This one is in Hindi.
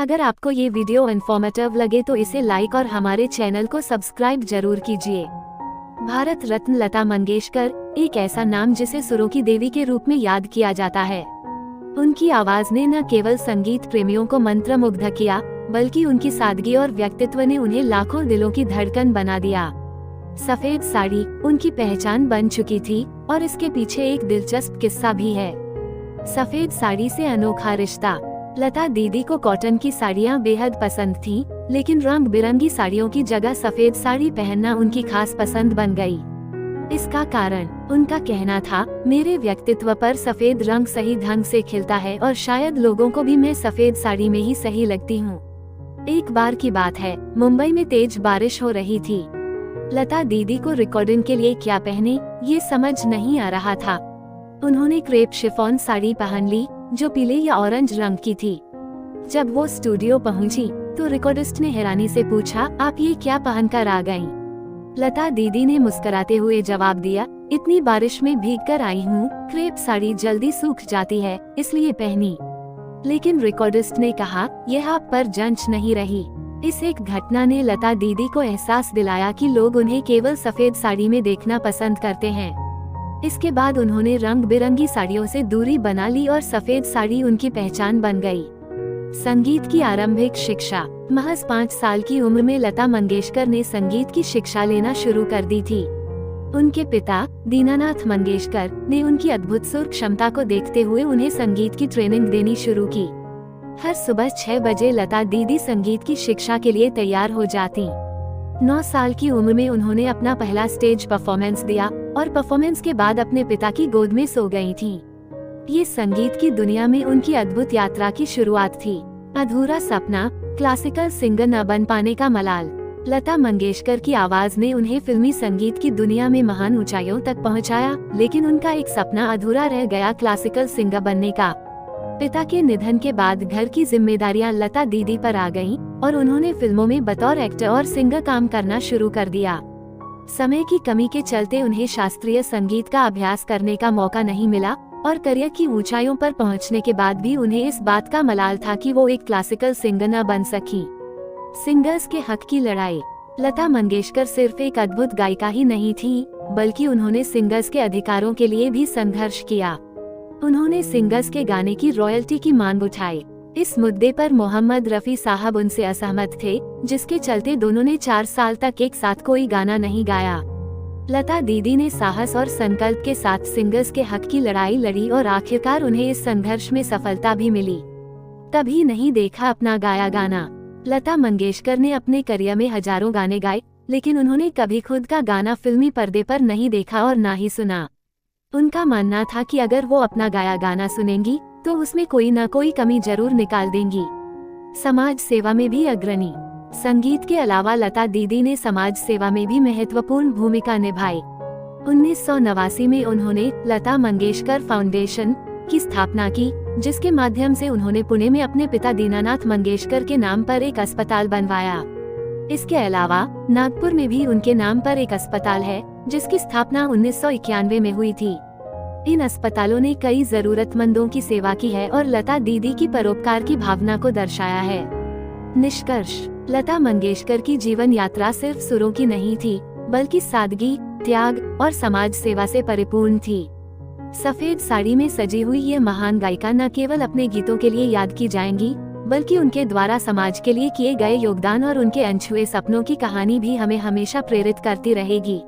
अगर आपको ये वीडियो इन्फॉर्मेटिव लगे तो इसे लाइक और हमारे चैनल को सब्सक्राइब जरूर कीजिए। भारत रत्न लता मंगेशकर एक ऐसा नाम जिसे सुरों की देवी के रूप में याद किया जाता है। उनकी आवाज ने न केवल संगीत प्रेमियों को मंत्रमुग्ध किया, बल्कि उनकी सादगी और व्यक्तित्व ने उन्हें लाखों दिलों की धड़कन बना दिया। सफेद साड़ी उनकी पहचान बन चुकी थी और इसके पीछे एक दिलचस्प किस्सा भी है। सफेद साड़ी से अनोखा रिश्ता। लता दीदी को कॉटन की साड़ियाँ बेहद पसंद थीं, लेकिन रंग बिरंगी साड़ियों की जगह सफेद साड़ी पहनना उनकी खास पसंद बन गई। इसका कारण उनका कहना था, मेरे व्यक्तित्व पर सफेद रंग सही ढंग से खिलता है और शायद लोगों को भी मैं सफेद साड़ी में ही सही लगती हूँ। एक बार की बात है, मुंबई में तेज बारिश हो रही थी। लता दीदी को रिकॉर्डिंग के लिए क्या पहने ये समझ नहीं आ रहा था। उन्होंने क्रेप शिफॉन साड़ी पहन ली जो पीले या ऑरेंज रंग की थी। जब वो स्टूडियो पहुंची तो रिकॉर्डिस्ट ने हैरानी से पूछा, आप ये क्या पहनकर आ गईं? लता दीदी ने मुस्कुराते हुए जवाब दिया, इतनी बारिश में भीगकर आई हूँ, क्रेप साड़ी जल्दी सूख जाती है इसलिए पहनी। लेकिन रिकॉर्डिस्ट ने कहा, यह आप पर जंच नहीं रही। इस एक घटना ने लता दीदी को एहसास दिलाया कि लोग उन्हें केवल सफेद साड़ी में देखना पसंद करते हैं। इसके बाद उन्होंने रंग बिरंगी साड़ियों से दूरी बना ली और सफेद साड़ी उनकी पहचान बन गई। संगीत की आरंभिक शिक्षा। महज 5 साल की उम्र में लता मंगेशकर ने संगीत की शिक्षा लेना शुरू कर दी थी। उनके पिता दीनानाथ मंगेशकर ने उनकी अद्भुत सुर क्षमता को देखते हुए उन्हें संगीत की ट्रेनिंग देनी शुरू की। हर सुबह 6 बजे लता दीदी संगीत की शिक्षा के लिए तैयार हो जाती। 9 साल की उम्र में उन्होंने अपना पहला स्टेज परफॉर्मेंस दिया और परफॉर्मेंस के बाद अपने पिता की गोद में सो गई थीं। ये संगीत की दुनिया में उनकी अद्भुत यात्रा की शुरुआत थी। अधूरा सपना, क्लासिकल सिंगर न बन पाने का मलाल। लता मंगेशकर की आवाज ने उन्हें फिल्मी संगीत की दुनिया में महान ऊंचाइयों तक पहुंचाया, लेकिन उनका एक सपना अधूरा रह गया, क्लासिकल सिंगर बनने का। पिता के निधन के बाद घर की जिम्मेदारियां लता दीदी पर आ गईं और उन्होंने फिल्मों में बतौर एक्टर और सिंगर काम करना शुरू कर दिया। समय की कमी के चलते उन्हें शास्त्रीय संगीत का अभ्यास करने का मौका नहीं मिला और करियर की ऊंचाइयों पर पहुंचने के बाद भी उन्हें इस बात का मलाल था कि वो एक क्लासिकल सिंगर न बन सकी। सिंगर्स के हक की लड़ाई। लता मंगेशकर सिर्फ एक अद्भुत गायिका ही नहीं थी, बल्कि उन्होंने सिंगर्स के अधिकारों के लिए भी संघर्ष किया। उन्होंने सिंगर्स के गाने की रॉयल्टी की मांग उठाई। इस मुद्दे पर मोहम्मद रफी साहब उनसे असहमत थे, जिसके चलते दोनों ने 4 साल तक एक साथ कोई गाना नहीं गाया। लता दीदी ने साहस और संकल्प के साथ सिंगर्स के हक की लड़ाई लड़ी और आखिरकार उन्हें इस संघर्ष में सफलता भी मिली। कभी नहीं देखा अपना गाया गाना। लता मंगेशकर ने अपने करियर में हजारों गाने गाए, लेकिन उन्होंने कभी खुद का गाना फिल्मी पर्दे पर नहीं देखा और ना ही सुना। उनका मानना था कि अगर वो अपना गाया गाना सुनेंगी तो उसमें कोई न कोई कमी जरूर निकाल देंगी। समाज सेवा में भी अग्रणी। संगीत के अलावा लता दीदी ने समाज सेवा में भी महत्वपूर्ण भूमिका निभाई। 1989 में उन्होंने लता मंगेशकर फाउंडेशन की स्थापना की, जिसके माध्यम से उन्होंने पुणे में अपने पिता दीनानाथ मंगेशकर के नाम पर एक अस्पताल बनवाया। इसके अलावा नागपुर में भी उनके नाम पर एक अस्पताल है, जिसकी स्थापना 1991 में हुई थी। इन अस्पतालों ने कई जरूरतमंदों की सेवा की है और लता दीदी की परोपकार की भावना को दर्शाया है। निष्कर्ष। लता मंगेशकर की जीवन यात्रा सिर्फ सुरों की नहीं थी, बल्कि सादगी, त्याग और समाज सेवा से परिपूर्ण थी। सफेद साड़ी में सजी हुई ये महान गायिका न केवल अपने गीतों के लिए याद की जाएंगी, बल्कि उनके द्वारा समाज के लिए किए गए योगदान और उनके अनछुए सपनों की कहानी भी हमें हमेशा प्रेरित करती रहेगी।